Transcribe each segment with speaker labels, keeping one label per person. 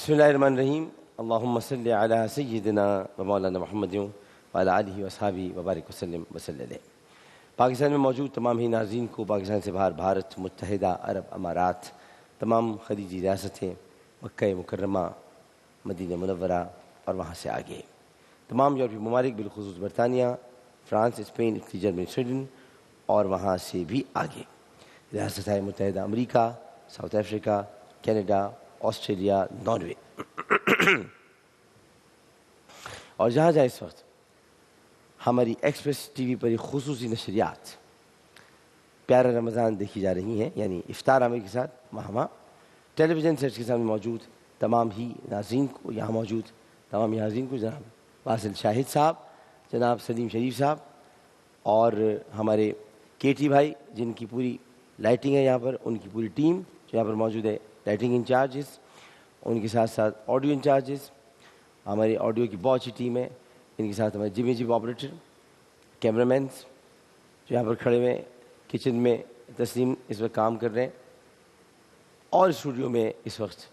Speaker 1: بسم اللہ الرحمن الرحیم. اللہم صلی علی سیدنا و مولانا محمد وعلی آلہ واصحابہ وبارک وسلم وصلی علیہ. پاکستان میں موجود تمام ہی ناظرین کو پاکستان سے باہر بھارت، متحدہ عرب امارات، تمام خلیجی ریاستیں، مکہ مکرمہ، مدینہ منورہ اور وہاں سے آگے تمام یورپی ممالک، بالخصوص برطانیہ، France, Spain, Italy, Germany, Sweden اور وہاں سے بھی آگے ریاستہائے متحدہ امریکہ، South Africa, Canada, Australia, Norway اور جہاں جہاں اس وقت ہماری ایکسپریس ٹی وی پر یہ خصوصی نشریات پیارا رمضان دیکھی جا رہی ہیں، یعنی افطار عامر کے ساتھ وہاں ٹیلی ویژن سیٹس کے سامنے موجود تمام ہی ناظرین کو، یہاں موجود تمام ہی ناظرین کو جناب واصل شاہد صاحب، جناب سلیم شریف صاحب اور ہمارے کے ٹی بھائی جن کی پوری لائٹنگ ہے یہاں پر، ان کی پوری ٹیم جو یہاں پر موجود ہے، لائٹنگ انچارجز، ان کے ساتھ ساتھ آڈیو انچارجز، ہماری آڈیو کی بہت اچھی ٹیم ہے، ان کے ساتھ ہمارے جب آپریٹر، کیمرہ مینس جو یہاں پر کھڑے ہوئے ہیں، کچن میں تسلیم اس وقت کام کر رہے ہیں، اور اسٹوڈیو میں اس وقت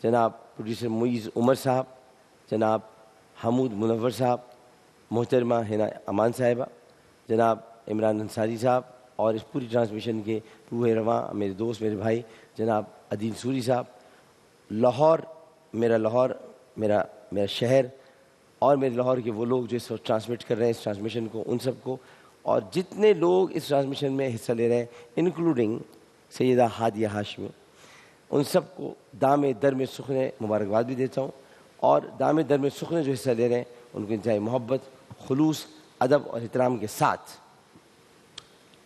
Speaker 1: جناب پروڈیوسر معیز عمر صاحب، جناب حمود منور صاحب، محترمہ ہنا امان صاحبہ، جناب عمران انصاری صاحب، اور اس پوری ٹرانسمیشن کے روح رواں میرے دوست، میرے بھائی جناب عدیل سوری صاحب. لاہور میرا شہر اور میرے لاہور کے وہ لوگ جو اس وقت ٹرانسمٹ کر رہے ہیں اس ٹرانسمیشن کو، ان سب کو، اور جتنے لوگ اس ٹرانسمیشن میں حصہ لے رہے ہیں انکلوڈنگ سیدہ ہادیہ ہاشمی، ان سب کو دام در میں سخن مبارکباد بھی دیتا ہوں، اور دام در میں سخن جو حصہ لے رہے ہیں ان کو انتہائی محبت، خلوص، ادب اور احترام کے ساتھ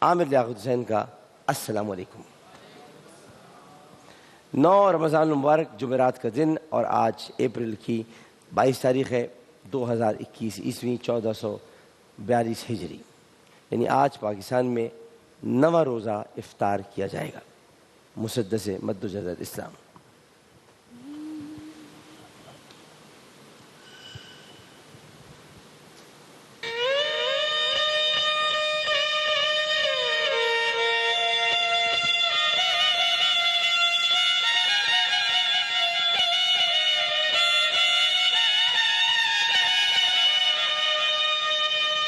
Speaker 1: عامر لیاقت حسین کا السلام علیکم. 9 رمضان المبارک جمعرات کا دن، اور آج اپریل کی 22 تاریخ ہے 2021 عیسوی 1442 ہجری، یعنی آج پاکستان میں 9واں روزہ افطار کیا جائے گا مسدس مد و جزر اسلام.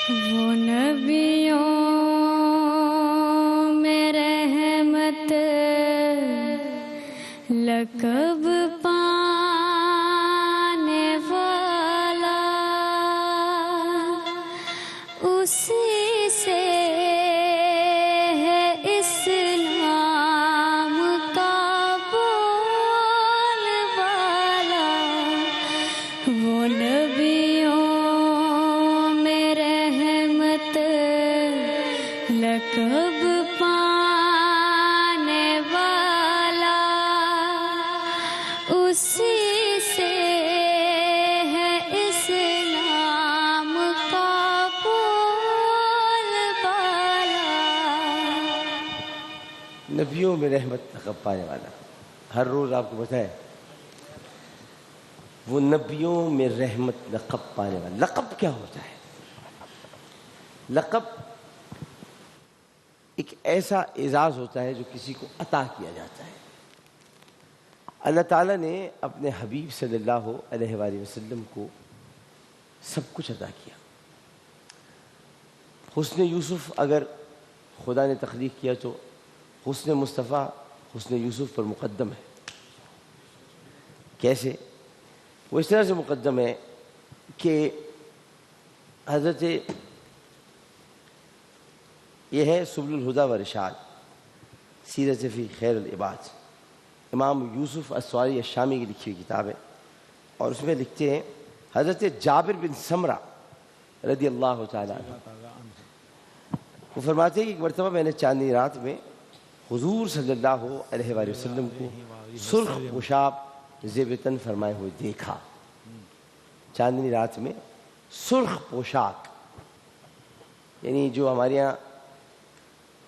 Speaker 2: وہ نبیوں میں رحمت لقب پانے والا، اسی سے ہے اسلام کا بول بالا. وہ نبیوں لقب پانے والا، اسی سے ہے اسلام کا بول بالا.
Speaker 1: نبیوں میں رحمت لقب پانے والا، ہر روز آپ کو بتائیں وہ نبیوں میں رحمت لقب پانے والا. لقب کیا ہوتا ہے؟ لقب ایک ایسا اعزاز ہوتا ہے جو کسی کو عطا کیا جاتا ہے. اللہ تعالیٰ نے اپنے حبیب صلی اللہ علیہ وآلہ وسلم کو سب کچھ عطا کیا. حسن یوسف اگر خدا نے تخلیق کیا تو حسن مصطفیٰ حسن یوسف پر مقدم ہے. کیسے؟ وہ اس طرح سے مقدم ہے کہ حضرت یہ ہے سبل الہدیٰ و رشاد، سیرت فی خیر العباد، امام یوسف السواری الشامی کی لکھی ہوئی کتاب ہے، اور اس میں لکھتے ہیں حضرت جابر بن سمرہ رضی اللہ تعالیٰ عنہ، وہ فرماتے ہیں کہ ایک مرتبہ میں نے چاندنی رات میں حضور صلی اللہ علیہ وآلہ وسلم کو سرخ پوشاب زیب تن فرمائے ہوئے دیکھا. چاندنی رات میں سرخ پوشاک، یعنی جو ہمارے یہاں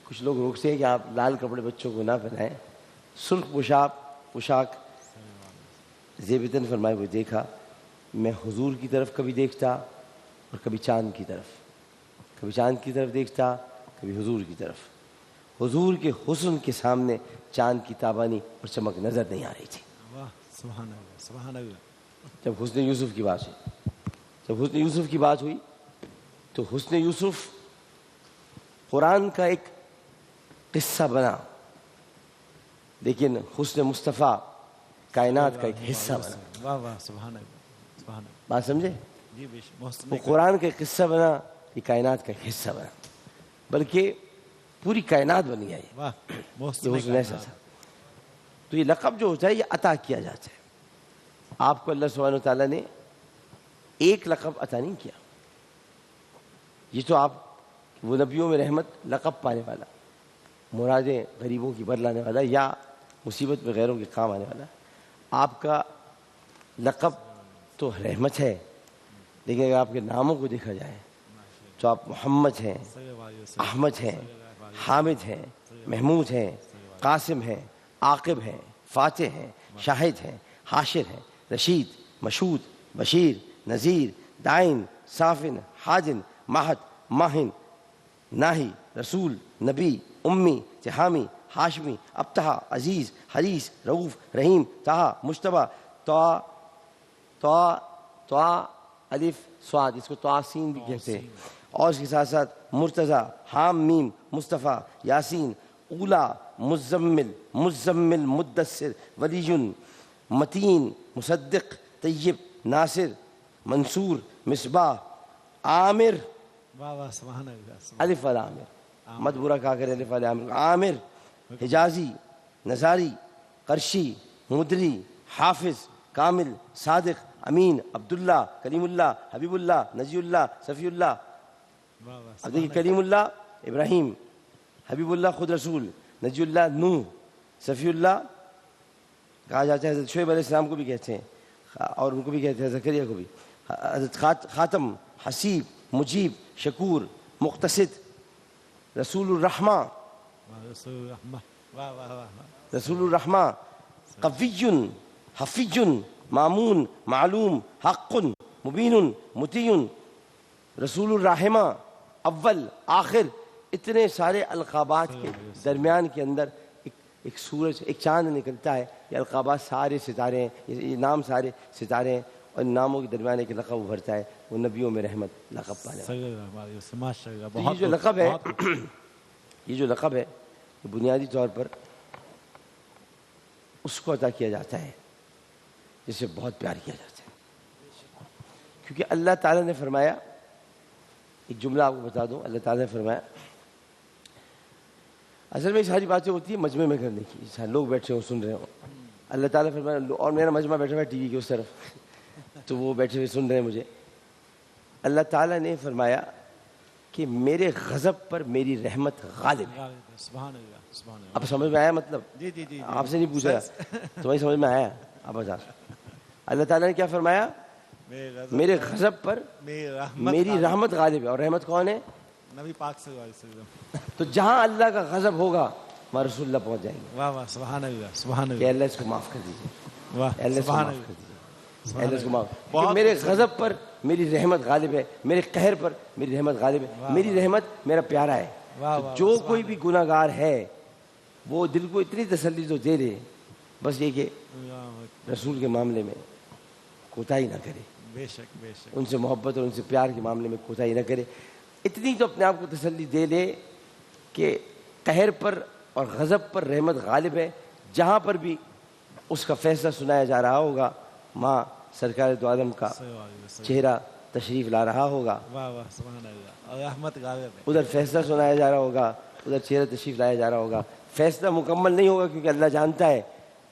Speaker 1: کچھ لوگ روکتے ہیں کہ آپ لال کپڑے بچوں کو نہ پہنائیں، سرخ پوشاک زیب تن فرمائے ہوئے دیکھا. میں حضور کی طرف کبھی دیکھتا اور کبھی چاند کی طرف، کبھی چاند کی طرف دیکھتا، کبھی حضور کی طرف. حضور کے حسن کے سامنے چاند کی تابانی اور چمک نظر نہیں آ رہی تھی.
Speaker 3: سبحان اللہ سبحان اللہ.
Speaker 1: جب حسن یوسف کی بات ہوئی، جب حسن یوسف کی بات ہوئی تو حسن یوسف قرآن کا ایک قصہ بنا، لیکن حسن مصطفیٰ کائنات کا ایک حصہ بنا.
Speaker 3: واہ واہ سبحان اللہ سبحان اللہ.
Speaker 1: بات سمجھے؟
Speaker 3: جی بے شک محسن
Speaker 1: وہ قرآن کا ایک قصہ بنا، یہ کائنات کا ایک حصہ بنا، بلکہ پوری کائنات بنی ہے.
Speaker 3: واہ
Speaker 1: یہ
Speaker 3: محسن
Speaker 1: حسن ایسا تھا. تو یہ لقب جو ہوتا ہے یہ عطا کیا جاتا ہے. آپ کو اللہ سبحانہ وتعالیٰ نے ایک لقب عطا نہیں کیا. یہ تو آپ وہ نبیوں میں رحمت لقب پانے والا، مرادیں غریبوں کی بر لانے والا، یا مصیبت میں غیروں کے کام آنے والا. آپ کا لقب تو رحمت ہے، لیکن اگر آپ کے ناموں کو دیکھا جائے تو آپ محمد ہیں، احمد ہیں، حامد ہیں، محمود ہیں، قاسم ہیں، عاقب ہیں، فاتح ہیں، شاہد ہیں، حاشر ہیں، رشید، مشہود، بشیر، نذیر، دائن، صافن، حاجن، ماہد، ماہن، ناہی، رسول، نبی، امی، تحامی، ہاشمی، ابتہا، عزیز، حریص، رؤوف، رحیم، طہ، مجتبیٰ، طا الف صاد، اس کو طاسین بھی کہتے ہیں. اور اس کے ساتھ ساتھ مرتضیٰ، حام میم، مصطفیٰ، یاسین، اولا، مزمل، مدثر، ولی، متین، مصدق، طیب، ناصر، منصور، مصباح، عامر.
Speaker 3: واہ واہ سبحان اللہ.
Speaker 1: الف والا عامر، مت برا کہا کرے الف والا عامر. عامر، حجازی، نزاری، قرشی، مدری، حافظ، کامل، صادق، امین، عبداللہ، کلیم اللہ، حبیب اللہ، نجی اللہ، صفی اللہ. اب دیکھیے کلیم اللہ ابراہیم، حبیب اللہ خود رسول، نجی اللہ نوح، صفی اللہ کہا جاتا ہے. حضرت شعیب علیہ السلام کو بھی کہتے ہیں، اور ان کو بھی کہتے ہیں زکریا کو بھی. حضرت خاتم، حسیب، مجیب، شکور، مقتصد، رسول الرحمہ، رسول الرحمہ، قوی، حفیظ، مامون، معلوم، حق، مبین، مطیع، رسول الرحمہ، اول، آخر. اتنے سارے القابات کے درمیان کے اندر ایک سورج، ایک چاند نکلتا ہے. یہ القابات سارے ستارے ہیں، یہ نام سارے ستارے ہیں، اور ان ناموں کے درمیان ایک لقب ابھرتا ہے، وہ نبیوں میں رحمت لقب پانے والا. تو یہ جو لقب ہے، یہ جو لقب ہے یہ بنیادی طور پر اس کو عطا کیا جاتا ہے جسے بہت پیار کیا جاتا ہے. کیونکہ اللہ تعالیٰ نے فرمایا، ایک جملہ آپ کو بتا دوں، اللہ تعالیٰ نے فرمایا، اصل میں یہ ساری باتیں ہوتی ہیں مجمع میں کرنے کی، لوگ بیٹھے ہوں سن رہے ہوں. اللہ تعالیٰ نے فرمایا، اور میرا مجمع بیٹھا ہوا ہے ٹی وی کے اس طرف، تو وہ بیٹھے ہوئے سن رہے ہیں مجھے. اللہ تعالیٰ نے فرمایا کہ میرے غضب پر میری رحمت غالب ہے. اب سمجھ میں آیا مطلب؟
Speaker 3: جی
Speaker 1: آپ سے نہیں پوچھا، تمہیں سمجھ میں آیا؟ اب بتا. اللہ تعالیٰ نے کیا فرمایا؟ میرے غضب پر میری رحمت غالب ہے. اور رحمت کون ہے؟
Speaker 3: نبی پاک صلی اللہ علیہ وسلم.
Speaker 1: تو جہاں اللہ کا غضب ہوگا وہاں رسول اللہ پہنچ جائیں گے.
Speaker 3: واہ واہ سبحان اللہ سبحان
Speaker 1: کہ
Speaker 3: اللہ.
Speaker 1: اللہ اس کو معاف کر دیجیے،
Speaker 3: واہ
Speaker 1: اللہ اس کو
Speaker 3: سبحان
Speaker 1: معاف
Speaker 3: اللہ.
Speaker 1: کر دیجیے، اللہ اس کو معاف. کہ میرے غضب پر میری رحمت غالب ہے، میرے قہر پر میری رحمت غالب ہے. میری رحمت میرا پیارا ہے. جو کوئی بھی گناہ گار ہے وہ دل کو اتنی تسلی تو دے دے، بس یہ کہ رسول کے معاملے میں کوتاہی نہ کرے،
Speaker 3: بے شک بے شک.
Speaker 1: ان سے محبت اور ان سے پیار کے معاملے میں کوتاہی نہ کرے. اتنی تو اپنے آپ کو تسلی دے لے کہ قہر پر اور غضب پر رحمت غالب ہے. جہاں پر بھی اس کا فیصلہ سنایا جا رہا ہوگا، ماں سرکار دو عالم کا چہرہ تشریف لا رہا ہوگا،
Speaker 3: واہ واہ سبحان اللہ. اور رحمت غالب ہے.
Speaker 1: ادھر فیصلہ سنایا جا رہا ہوگا، ادھر چہرہ تشریف لایا جا رہا ہوگا. فیصلہ مکمل نہیں ہوگا کیونکہ اللہ جانتا ہے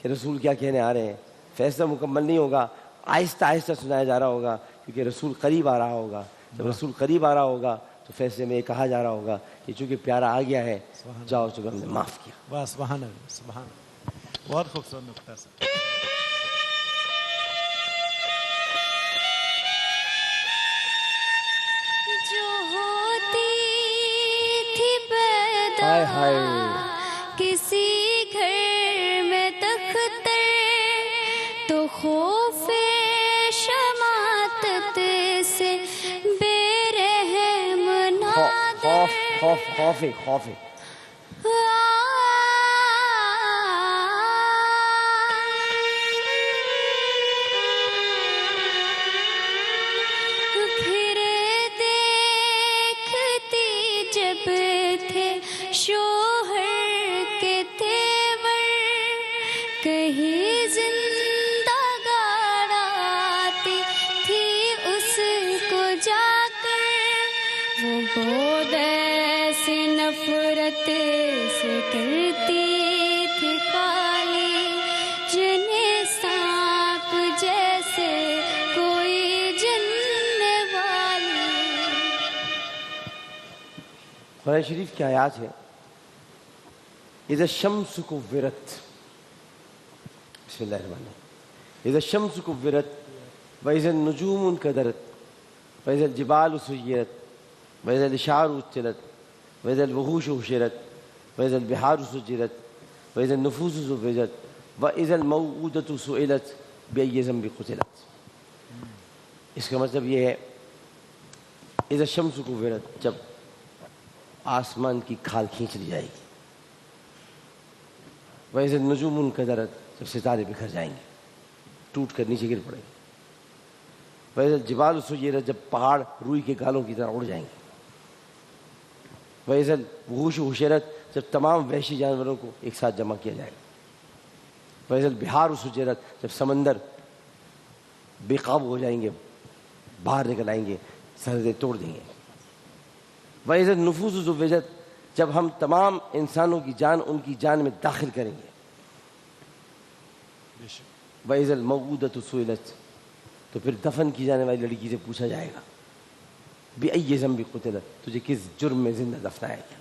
Speaker 1: کہ رسول کیا کہنے آ رہے ہیں. فیصلہ مکمل نہیں ہوگا، آہستہ آہستہ سنایا جا رہا ہوگا کیونکہ رسول قریب آ رہا ہوگا. جب رسول قریب آ رہا ہوگا تو فیصلے میں یہ کہا جا رہا ہوگا کہ چونکہ پیارا آ گیا ہے، جاؤ چونکہ ہم نے معاف کیا.
Speaker 3: واہ سبحان اللہ سبحان اللہ. بہت خوبصورت نقطہ سر.
Speaker 2: جو ہوتی تھی پیدا
Speaker 1: ہائے ہائے،
Speaker 2: کسی گھر میں تختر، تو خوف شماتت سے بے رحم
Speaker 1: خوف خوف خوف خوف
Speaker 2: جا کر وہ گود ایسی نفرت سے کرتی تھی خالی، جنہیں سانپ جیسے کوئی جننے والی۔
Speaker 1: قرآن شریف کی آیات ہے، اذا الشمس کورت، بسم اللہ الرحمن الرحیم، اذا الشمس کورت واذا النجوم انکدرت واذا الجبال سیرت واذا الاشعار عطلت واذا الوحوش حشرت واذا البحار سجرت واذا النفوس زوجت واذا الموءودة سئلت بأي ذنب قتلت۔ اس کا مطلب یہ ہے اذا الشمس کورت، جب آسمان کی کھال کھینچ لی جائے گی، وَإِذَا النُّجُومُ انْكَدَرَتْ، جب ستارے بکھر جائیں گے، ٹوٹ کر نیچے گر پڑیں گے، وَإِذَا الْجِبَالُ سُيِّرَتْ، جب پہاڑ روئی کے گالوں کی طرح اڑ جائیں گے، وَإِذَا الْوُحُوشُ حُشِرَتْ، جب تمام وحشی جانوروں کو ایک ساتھ جمع کیا جائے گا، وَإِذَا الْبِحَارُ سُجِّرَتْ، جب سمندر بے قابو ہو جائیں گے، باہر نکل آئیں گے، سرحدیں توڑ دیں گے، وَإِذَا النُّفُوسُ زُوِّجَتْ، جب ہم تمام انسانوں کی جان ان کی جان میں داخل کریں گے، وَإِذَا الْمَوْءُودَةُ سُئِلَتْ، تو پھر دفن کی جانے والی لڑکی سے پوچھا جائے گا، بِأَيِّ ذَنبٍ قُتِلَتْ، تجھے کس جرم میں زندہ دفنایا گیا،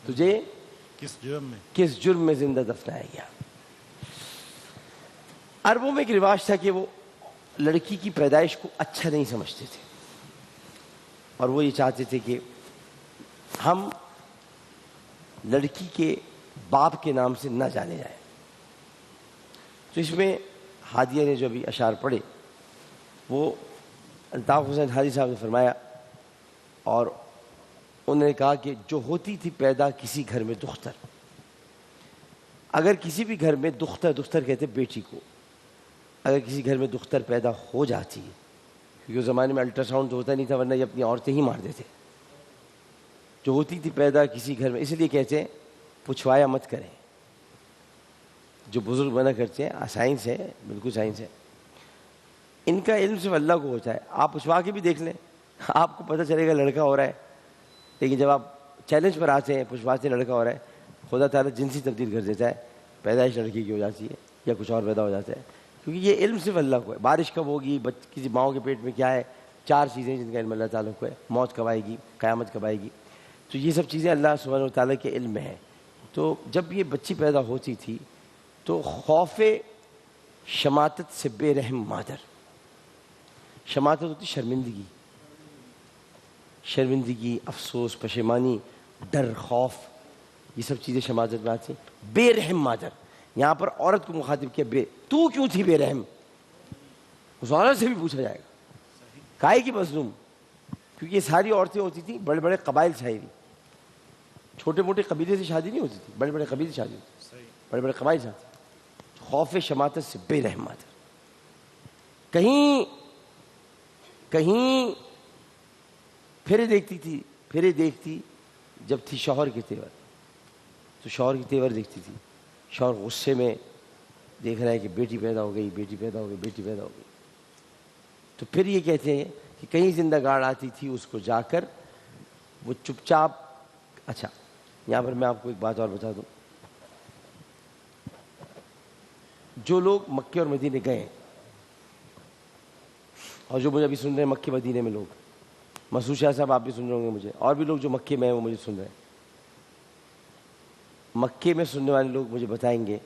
Speaker 1: تجھے
Speaker 3: کس
Speaker 1: جرم میں زندہ دفنایا گیا۔ عربوں میں ایک رواج تھا کہ وہ لڑکی کی پیدائش کو اچھا نہیں سمجھتے تھے، اور وہ یہ چاہتے تھے کہ ہم لڑکی کے باپ کے نام سے نہ جانے جائیں۔ تو اس میں ہادیہ نے جو ابھی اشعار پڑھے، وہ الطاف حسین ہادی صاحب نے فرمایا، اور انہوں نے کہا کہ جو ہوتی تھی پیدا کسی گھر میں دختر، اگر کسی بھی گھر میں دختر کہتے بیٹی کو، اگر کسی گھر میں دختر پیدا ہو جاتی ہے، کیونکہ اس زمانے میں الٹرا ساؤنڈ تو ہوتا نہیں تھا، ورنہ یہ اپنی عورتیں ہی مار دیتے، جو ہوتی تھی پیدا کسی گھر میں، اس لیے کہتے ہیں پچھوایا مت کریں، جو بزرگ منع کرتے ہیں، سائنس ہے، بالکل سائنس ہے، ان کا علم صرف اللہ کو ہوتا ہے، آپ پچھوا کے بھی دیکھ لیں، آپ کو پتہ چلے گا لڑکا ہو رہا ہے، لیکن جب آپ چیلنج پر آتے ہیں، پچھواتے لڑکا ہو رہا ہے، خدا تعالیٰ جنسی تبدیل کر دیتا ہے، پیدائش لڑکی کی ہو جاتی ہے یا کچھ اور پیدا ہو جاتا ہے، کیونکہ یہ علم صرف اللہ کو ہے۔ بارش کب ہوگی، کسی ماؤں کے پیٹ میں کیا ہے، 4 چیزیں جن کا علم اللہ تعالیٰ کو ہے، موت کب آئے گی، قیامت کب آئے گی، تو یہ سب چیزیں اللہ سبحانہ و تعالیٰ کے علم میں ہیں۔ تو جب یہ بچی پیدا ہوتی تھی تو خوف شماتت سے بے رحم مادر، شماتت ہوتی شرمندگی، افسوس، پشیمانی، ڈر، خوف، یہ سب چیزیں شماتت میں آتی ہیں۔ بے رحم مادر، یہاں پر عورت کو مخاطب کیا، تو کیوں تھی بے رحم، اس عورت سے بھی پوچھا جائے گا، کائے کی مظلوم، کیونکہ یہ ساری عورتیں ہوتی تھیں بڑے بڑے قبائل سے آئی ہوئی، چھوٹے موٹے قبیلے سے شادی نہیں ہوتی تھی، بڑے بڑے قبیلے سے شادی ہوتی تھی، بڑے بڑے قبائل سے آتی تھی۔ خوف شماتت سے بے رحم مادر، کہیں پھرے دیکھتی جب تھی شوہر کے تیور، تو شوہر کے تیور دیکھتی تھی، شوہر غصے میں دیکھ رہا ہے کہ بیٹی پیدا ہو گئی، تو پھر یہ کہتے ہیں کہ کہیں زندہ گاڑ آتی تھی اس کو جا کر وہ چپ چاپ۔ اچھا، یہاں پر میں آپ کو ایک بات اور بتا دوں، جو لوگ مکے اور مدینے گئے ہیں، اور جو مجھے ابھی سن رہے ہیں مکے مدینے میں لوگ، مسعود شاہ صاحب آپ بھی سن رہے ہوں گے مجھے، اور بھی لوگ جو مکے میں ہیں وہ مجھے سن رہے ہیں، مکے میں سننے والے لوگ مجھے بتائیں گے،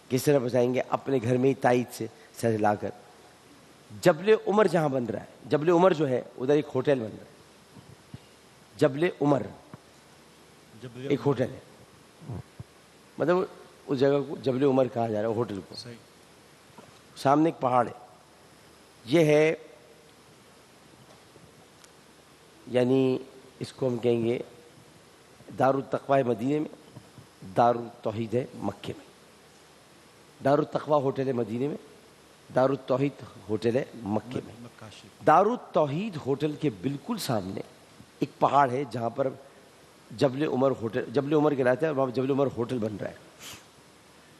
Speaker 1: کس طرح بتائیں گے، اپنے گھر میں ہی تائید سے سر لا کر، جبل عمر جہاں بن رہا ہے، جبل عمر جو ہے ادھر ایک ہوٹل بن رہا ہے، جبل عمر ایک ہوٹل ہے، مطلب اس جگہ کو جبل عمر کہا جا رہا ہے، ہوٹل کو، سامنے ایک پہاڑ ہے، یہ ہے یعنی اس کو ہم کہیں گے دار التقوی مدینے میں، دار التوحید ہے مکے میں، دار التقوی ہوٹل ہے مدینے میں، دار التوحید ہوٹل ہے مکے میں۔ دار التوحید ہوٹل کے بالکل سامنے ایک پہاڑ ہے جہاں پر جبل عمر ہوٹل، جبل عمر کہلاتا ہے، اور وہاں جبل عمر ہوٹل بن رہا ہے۔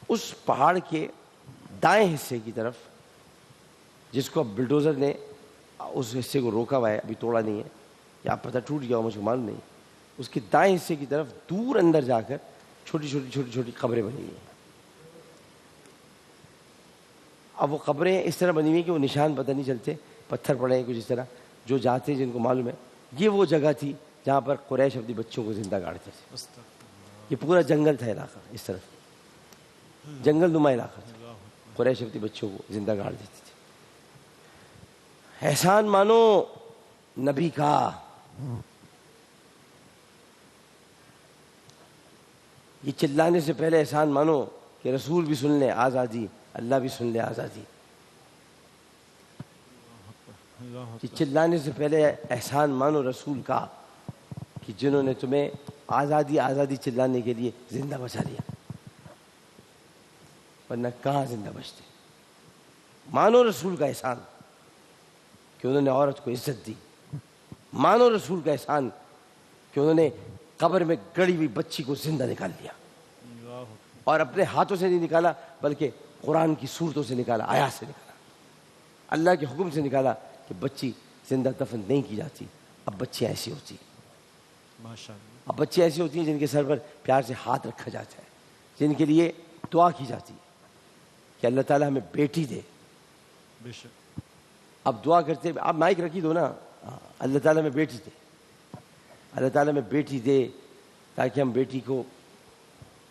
Speaker 1: اس پہاڑ کے دائیں حصے کی طرف جس کو اب بلڈوزر نے اس حصے کو روکا ہوا ہے, ابھی توڑا نہیں ہے, یا پتہ ٹوٹ گیا ہو مجھ کو معلوم نہیں, اس کے دائیں حصے کی طرف دور اندر جا کر چھوٹی چھوٹی قبریں بنی ہوئی ہیں. اب وہ قبریں اس طرح بنی ہوئی کہ وہ نشان پتہ نہیں چلتے, پتھر پڑے ہیں کچھ اس طرح, جو جاتے جن کو معلوم ہے. یہ وہ جگہ تھی جہاں پر قریش اپنی بچوں کو زندہ گاڑتے تھے. یہ پورا جنگل تھا علاقہ, اس طرف جنگل نما علاقہ تھا, قریش اپنی بچوں کو زندہ گاڑ دیتے تھے. احسان مانو نبی کا, یہ چلانے سے پہلے احسان مانو کہ رسول بھی سن لے آزادی, اللہ بھی سن لے آزادی. یہ چلانے سے پہلے احسان مانو رسول کا کہ جنہوں نے تمہیں آزادی آزادی چلانے کے لیے زندہ بچا لیا, ورنہ کہاں زندہ بچتے. مانو رسول کا احسان کہ انہوں نے عورت کو عزت دی. مانو رسول کا احسان کہ انہوں نے قبر میں گڑی ہوئی بچی کو زندہ نکال لیا, اور اپنے ہاتھوں سے نہیں نکالا بلکہ قرآن کی صورتوں سے نکالا, آیات سے نکالا, اللہ کے حکم سے نکالا کہ بچی زندہ دفن نہیں کی جاتی. اب بچیاں ایسی ہوتی ہیں, اب بچیاں ایسی ہوتی ہیں جن کے سر پر پیار سے ہاتھ رکھا جاتا ہے, جن کے لیے دعا کی جاتی ہے کہ اللہ تعالیٰ ہمیں بیٹی دے. اب دعا کرتے, آپ مائک رکھی دو نا, اللہ تعالیٰ ہمیں بیٹی دے, اللہ تعالیٰ ہمیں بیٹی دے تاکہ ہم بیٹی کو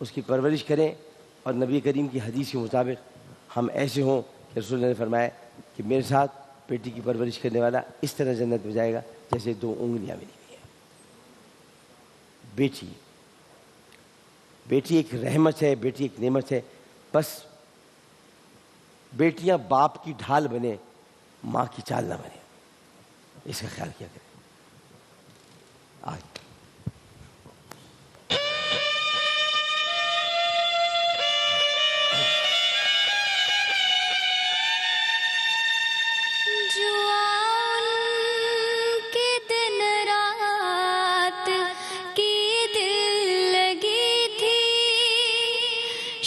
Speaker 1: اس کی پرورش کریں. اور نبی کریم کی حدیث کے مطابق ہم ایسے ہوں کہ رسول اللہ نے فرمایا کہ میرے ساتھ بیٹی کی پرورش کرنے والا اس طرح جنت میں جائے گا جیسے 2 انگلیاں ملی ہوئی ہیں. بیٹی ایک رحمت ہے, بیٹی ایک نعمت ہے. بس بیٹیاں باپ کی ڈھال بنے, ماں کی چال نہ بنے, اس کا خیال کیا کریں. آج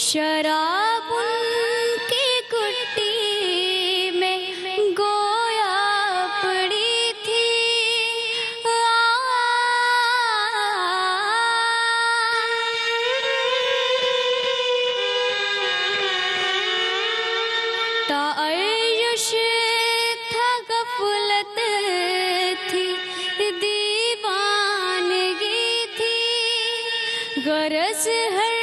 Speaker 2: شراب ان کی گٹی میں گویا پڑی تھی, تعیش تھا غفلت تھی دیوانگی تھی, غرض ہر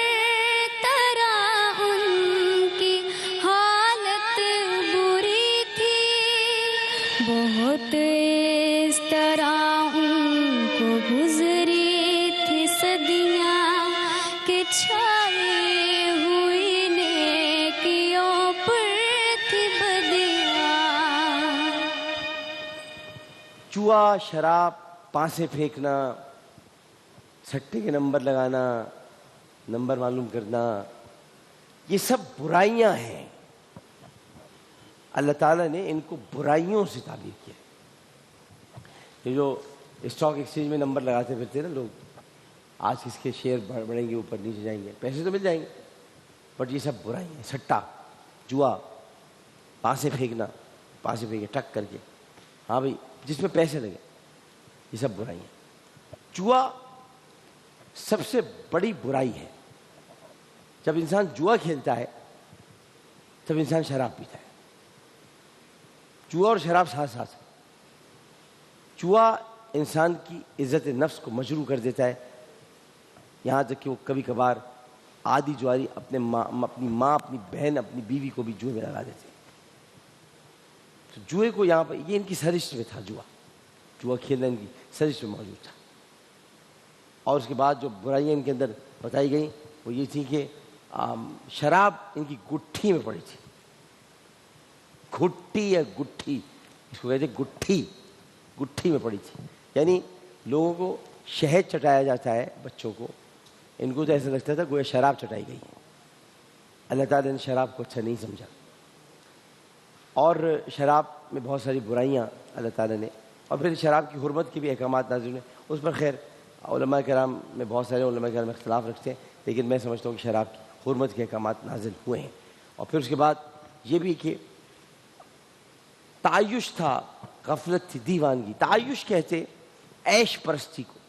Speaker 2: بہت اس طرح ان کو گزری تھی صدیاں کہ چھائی ہوئی نیکیوں پر تھی بدیاں.
Speaker 1: جوا, شراب, پانسے پھینکنا, سٹے کے نمبر لگانا, نمبر معلوم کرنا, یہ سب برائیاں ہیں. اللہ تعالیٰ نے ان کو برائیوں سے تعبیر کیا. یہ جو اسٹاک ایکسچینج میں نمبر لگاتے پھرتے نا لوگ, آج کس کے شیئر بڑھیں گے, اوپر نیچے جائیں گے, پیسے تو مل جائیں گے, بٹ یہ سب برائی ہیں. سٹا, جوا, پانسے پھینکنا, پانسے پھینکے ٹک کر کے, ہاں بھائی جس میں پیسے لگے, یہ سب برائی ہیں. جوا سب سے بڑی برائی ہے. جب انسان جوا کھیلتا ہے تب انسان شراب پیتا ہے. جوا اور شراب ساتھ ساتھ. جوا انسان کی عزت نفس کو مجروح کر دیتا ہے, یہاں تک کہ وہ کبھی کبھار آدھی جواری اپنی ماں, اپنی بہن, اپنی بیوی کو بھی جوئے میں لگا دیتے ہیں. تو جوئے کو یہاں پر یہ ان کی سرشت میں تھا. جوا کھیلنا ان کی سرشت میں موجود تھا. اور اس کے بعد جو برائیاں ان کے اندر بتائی گئیں وہ یہ تھی کہ شراب ان کی گٹھی میں پڑی تھی. گھٹی یا گٹھی, اس کو کہتے ہیں گٹھی, گٹھی میں پڑی تھی. یعنی لوگوں کو شہد چٹایا جاتا ہے بچوں کو, ان کو تو ایسا لگتا تھا گویا شراب چٹائی گئی ہے. اللہ تعالیٰ نے شراب کو اچھا نہیں سمجھا, اور شراب میں بہت ساری برائیاں اللہ تعالیٰ نے, اور پھر شراب کی حرمت کے بھی احکامات نازل ہوئے. اس پر خیر علماء کرام میں بہت سارے علماء کرام اختلاف رکھتے ہیں, لیکن میں سمجھتا ہوں کہ شراب کی حرمت کے احکامات نازل ہوئے ہیں. اور پھر اس کے بعد یہ بھی کہ تعیش تھا، غفلت تھی، دیوانگی. تعیش کہتے عیش پرستی کو،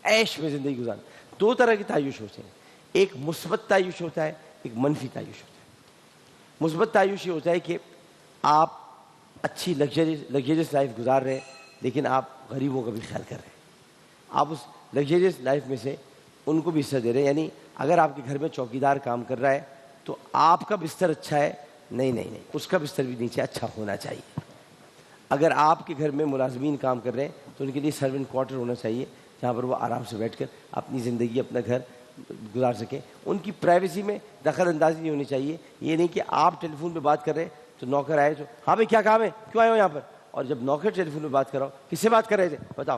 Speaker 1: عیش میں زندگی گزارنا. دو طرح کے تعیش ہوتے ہیں، ایک مثبت تعیش ہوتا ہے، ایک منفی تعیش ہوتا ہے. مثبت تعیش یہ ہوتا ہے کہ آپ اچھی لگژریس لائف گزار رہے ہیں لیکن آپ غریبوں کا بھی خیال کر رہے ہیں. آپ اس لگژریس لائف میں سے ان کو بھی حصہ دے رہے ہیں. یعنی اگر آپ کے گھر میں چوکیدار کام کر رہا ہے تو آپ کا بستر اچھا ہے، نہیں، اس کا بستر بھی نیچے اچھا ہونا چاہیے. اگر آپ کے گھر میں ملازمین کام کر رہے ہیں تو ان کے لیے سرونٹ کوارٹر ہونا چاہیے جہاں پر وہ آرام سے بیٹھ کر اپنی زندگی، اپنا گھر گزار سکیں. ان کی پرائیویسی میں دخل اندازی نہیں ہونی چاہیے. یہ نہیں کہ آپ ٹیلی فون پہ بات کر رہے ہیں تو نوکر آئے تو ہاں بھائی کیا کام ہے، کیوں آئے ہو یہاں پر، اور جب نوکر ٹیلی فون پہ بات کر رہا ہو کس سے بات کر رہے تھے بتاؤ.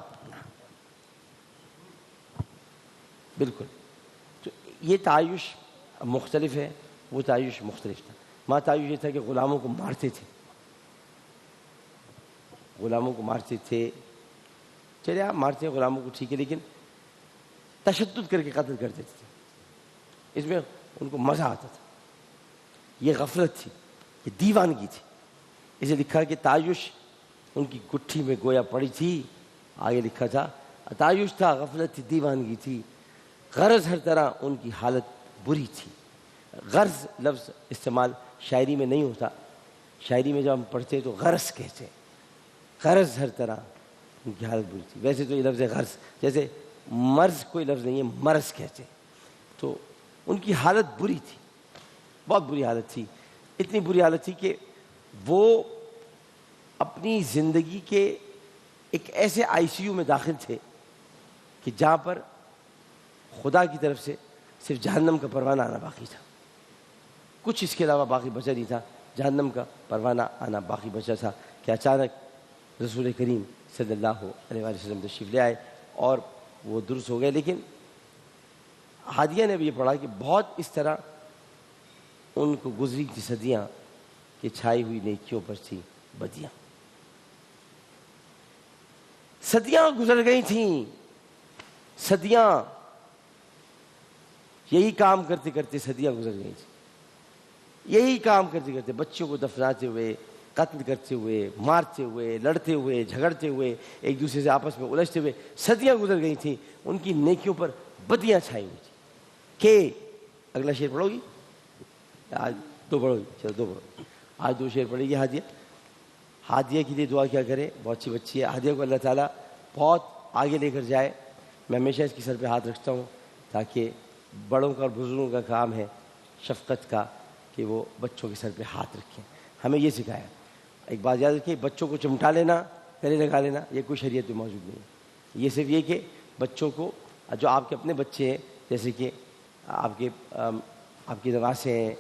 Speaker 1: بالکل. تو یہ تعیش مختلف ہے، وہ تعیش مختلف تھا. وہاں تعیش یہ تھا کہ غلاموں کو مارتے تھے، غلاموں کو مارتے تھے. چلے آپ مارتے ہیں غلاموں کو ٹھیک ہے، لیکن تشدد کر کے قتل کر دیتے تھے. اس میں ان کو مزہ آتا تھا. یہ غفلت تھی، یہ دیوانگی تھی. اسے لکھا کہ تعیش ان کی گٹھی میں گویا پڑی تھی. آگے لکھا تھا تعیش تھا، غفلت تھی، دیوانگی تھی. غرض ہر طرح ان کی حالت بری تھی. غرض لفظ استعمال شاعری میں نہیں ہوتا. شاعری میں جب ہم پڑھتے تو غرض کہتے ہیں. غرض ہر طرح ان کی حالت بری تھی. ویسے تو یہ لفظ غرض، جیسے مرض کوئی لفظ نہیں ہے، مرض کہتے ہیں. تو ان کی حالت بری تھی، بہت بری حالت تھی. اتنی بری حالت تھی کہ وہ اپنی زندگی کے ایک ایسے آئی سی یو میں داخل تھے کہ جہاں پر خدا کی طرف سے صرف جہنم کا پروانہ آنا باقی تھا. کچھ اس کے علاوہ باقی بچا نہیں تھا. جہنم کا پروانہ آنا باقی بچا تھا کہ اچانک رسول کریم صلی اللہ علیہ وآلہ وسلم تشریف لے آئے اور وہ درست ہو گئے. لیکن ہادیہ نے بھی یہ پڑھا کہ بہت اس طرح ان کو گزری تھی صدیاں کہ چھائی ہوئی نیکیوں پر تھی بدیاں. صدیاں گزر گئی تھیں، صدیاں یہی کام کرتے کرتے صدیاں گزر گئی تھیں. یہی کام کرتے کرتے بچوں کو دفناتے ہوئے، قتل کرتے ہوئے، مارتے ہوئے، لڑتے ہوئے، جھگڑتے ہوئے، ایک دوسرے سے آپس میں الجھتے ہوئے صدیاں گزر گئی تھیں. ان کی نیکیوں پر بدیاں چھائی ہوئی تھیں. کہ اگلا شعر پڑھو گی؟ آج دو پڑھو گی؟ چلو دو پڑھو. آج دو شعر پڑھے گی ہادیہ. ہادیہ کے لیے دعا کیا کرے، بہت اچھی بچی ہے. ہادیہ کو اللہ تعالیٰ بہت آگے لے کر جائے. میں ہمیشہ اس کی سر پہ ہاتھ رکھتا ہوں تاکہ بڑوں کا اور بزرگوں کا کام ہے شفقت کا کہ وہ بچوں کے سر پہ ہاتھ رکھیں. ہمیں یہ سکھایا. ایک بات یاد رکھیے، بچوں کو چمٹا لینا، گلے لگا لینا، یہ کوئی شریعت میں موجود نہیں ہے. یہ صرف یہ کہ بچوں کو، جو آپ کے اپنے بچے ہیں، جیسے کہ آپ کی نواسے ہیں،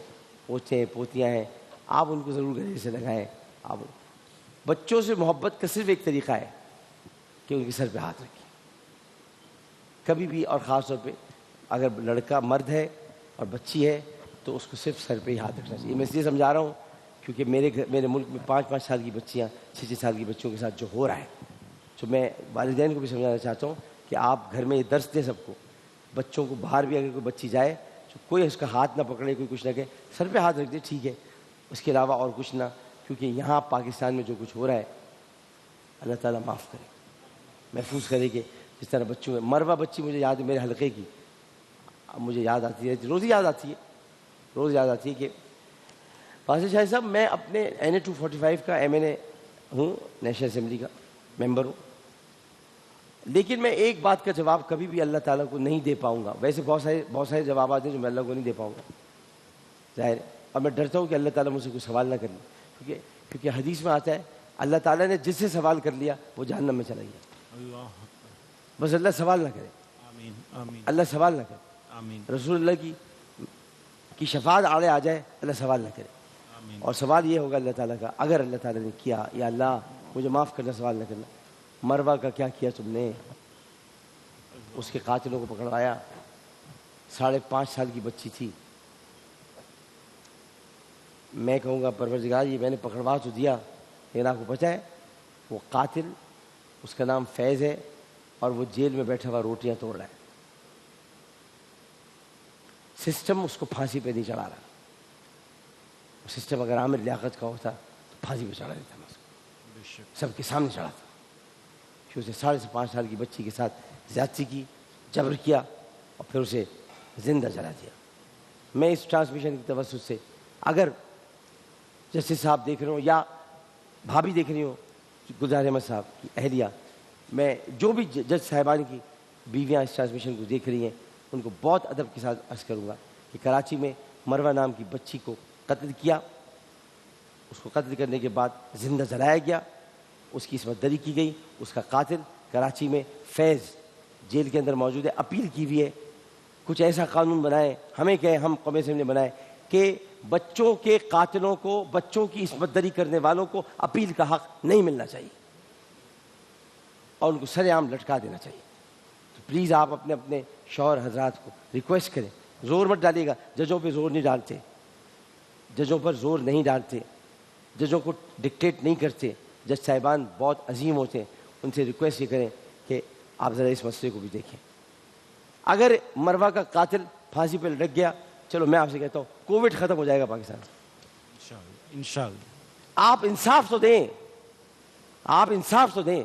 Speaker 1: پوتے ہیں، پوتیاں ہیں، آپ ان کو ضرور گلے سے لگائیں. آپ بچوں سے محبت کا صرف ایک طریقہ ہے کہ ان کے سر پہ ہاتھ رکھیں کبھی بھی. اور خاص طور پہ اگر لڑکا مرد ہے اور بچی ہے تو اس کو صرف سر پہ ہی ہاتھ رکھنا چاہیے. میں اس لیے سمجھا رہا ہوں کیونکہ میرے ملک میں 5 سال کی بچیاں، 6 سال کی بچوں کے ساتھ جو ہو رہا ہے، تو میں والدین کو بھی سمجھانا چاہتا ہوں کہ آپ گھر میں یہ درس دیں سب کو. بچوں کو باہر بھی اگر کوئی بچی جائے تو کوئی اس کا ہاتھ نہ پکڑے، کوئی کچھ نہ کہے، سر پہ ہاتھ رکھ دے ٹھیک ہے، اس کے علاوہ اور کچھ نہ. کیونکہ یہاں پاکستان میں جو کچھ ہو رہا ہے اللہ تعالیٰ معاف کرے، محفوظ کرے. کہ جس طرح بچوں میں مروہ بچی مجھے یاد ہے میرے حلقے کی، اب مجھے یاد آتی ہے، روز یاد آتی ہے کہ فاضل شاہ صاحب میں اپنے NA 245 کا MNA ہوں، نیشنل اسمبلی کا ممبر ہوں، لیکن میں ایک بات کا جواب کبھی بھی اللہ تعالیٰ کو نہیں دے پاؤں گا. ویسے بہت سارے جوابات ہیں جو میں اللہ کو نہیں دے پاؤں گا ظاہر ہے، اور میں ڈرتا ہوں کہ اللہ تعالیٰ مجھ سے کوئی سوال نہ کر لے. کیونکہ حدیث میں آتا ہے اللہ تعالیٰ نے جس سے سوال کر لیا وہ جہنم میں چلا گیا. بس اللہ سوال نہ کرے، اللہ سوال نہ کرے. رسول اللہ کی شفاعت آڑے آ جائے، اللہ سوال نہ کرے. اور سوال یہ ہوگا اللہ تعالیٰ کا، اگر اللہ تعالیٰ نے کیا یا اللہ مجھے معاف کرنا، سوال نہ کرنا مروہ کا کیا کیا تم نے؟ اس کے قاتلوں کو پکڑوایا، 5.5 سال کی بچی تھی. میں کہوں گا پروردگار یہ میں نے پکڑوا تو دیا، لیکن آپ کو پتہ ہے وہ قاتل، اس کا نام فیض ہے اور وہ جیل میں بیٹھا ہوا روٹیاں توڑ رہا ہے. سسٹم اس کو پھانسی پہ نہیں چڑھا رہا. سسٹم اگر عامر لیاقت کا ہوتا تو پھانسی پہ چڑھا دیتا. سب کے سامنے چڑھا تھا کہ اسے 5.5 سال کی بچی کے ساتھ زیادتی کی، جبر کیا اور پھر اسے زندہ جلا دیا۔ میں اس ٹرانسمیشن کی توسط سے اگر جسٹس صاحب دیکھ رہے ہوں یا بھابھی دیکھ رہی ہوں گلزار احمد صاحب کی اہلیہ، میں جو بھی جج صاحبان کی بیویاں اس ٹرانسمیشن کو دیکھ رہی ہیں ان کو بہت ادب کے ساتھ عرض کروں گا کہ کراچی میں مروہ نام کی بچی کو قتل کیا، اس کو قتل کرنے کے بعد زندہ جلایا گیا، اس کی عصمت دری کی گئی، اس کا قاتل کراچی میں فیض جیل کے اندر موجود ہے، اپیل کی ہوئی ہے۔ کچھ ایسا قانون بنائے، ہمیں کہیں، ہم قومی اسمبلی نے بنائے کہ بچوں کے قاتلوں کو، بچوں کی عصمت دری کرنے والوں کو اپیل کا حق نہیں ملنا چاہیے اور ان کو سر عام لٹکا دینا چاہیے۔ تو پلیز آپ اپنے اپنے شوہر حضرات کو ریکویسٹ کریں، زور مت ڈالیے گا، ججوں پہ زور نہیں ڈالتے، ججوں پر زور نہیں ڈالتے، ججوں کو ڈکٹیٹ نہیں کرتے، جج صاحبان بہت عظیم ہوتے ہیں، ان سے ریکویسٹ یہ کریں کہ آپ ذرا اس مسئلے کو بھی دیکھیں۔ اگر مروہ کا قاتل پھانسی پہ لٹک گیا، چلو میں آپ سے کہتا ہوں کووڈ ختم ہو جائے گا پاکستان سے۔
Speaker 3: انشاءاللہ
Speaker 1: آپ انصاف تو دیں، آپ انصاف تو دیں۔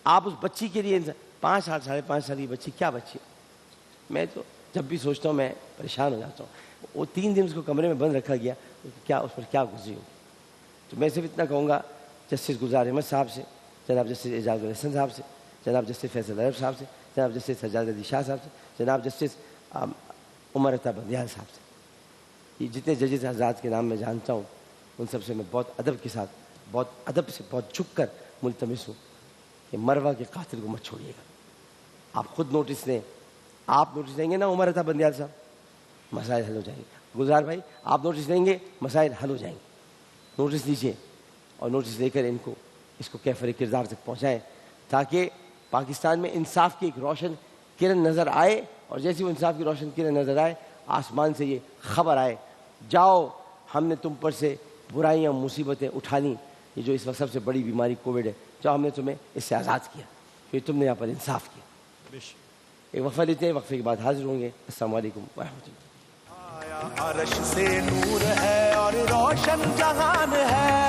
Speaker 1: آپ اس بچی کے لیے 5 سال 5.5 سال کی بچی، کیا بچی؟ میں تو جب بھی سوچتا ہوں میں پریشان ہو جاتا ہوں۔ وہ 3 دن اس کو کمرے میں بند رکھا گیا، کیا اس پر کیا گزری ہو؟ تو میں صرف اتنا کہوں گا جسٹس گلزار احمد صاحب سے، جناب جسٹس اعجاز الحسن صاحب سے، جناب جسٹس فیصل عرب صاحب سے، جناب جسٹس سجاد علی شاہ صاحب سے، جناب جسٹس عمر عطا بندیال صاحب سے، یہ جتنے ججز حضرات کے نام میں جانتا ہوں ان سب سے میں بہت ادب کے ساتھ، بہت ادب سے، بہت جھک کر ملتمس ہوں کہ مروہ کے قاتل کو مت چھوڑیے گا۔ آپ خود نوٹس لیں، آپ نوٹس دیں گے نا عمر عطا بندیال صاحب، مسائل حل ہو جائیں گے۔ گلزار بھائی آپ نوٹس دیں گے، مسائل حل ہو جائیں گے۔ نوٹس لیجیے اور نوٹس لے کر ان کو اس کو کیفر کردار تک پہنچائیں تاکہ پاکستان میں انصاف کی ایک روشن کرن نظر آئے، اور جیسے وہ انصاف کی روشن کرن نظر آئے آسمان سے یہ خبر آئے، جاؤ ہم نے تم پر سے برائیاں مصیبتیں اٹھا لیں، یہ جو اس وقت سب سے بڑی بیماری کووڈ ہے، جاؤ ہم نے تمہیں اس سے آزاد کیا، پھر تم نے یہاں پر انصاف کیا۔ ایک وقفہ لیتے ہیں، وقفے کے بعد حاضر ہوں گے۔ السلام علیکم ورحمۃ اللہ۔
Speaker 4: عرش سے نور ہے اور روشن جہان ہے،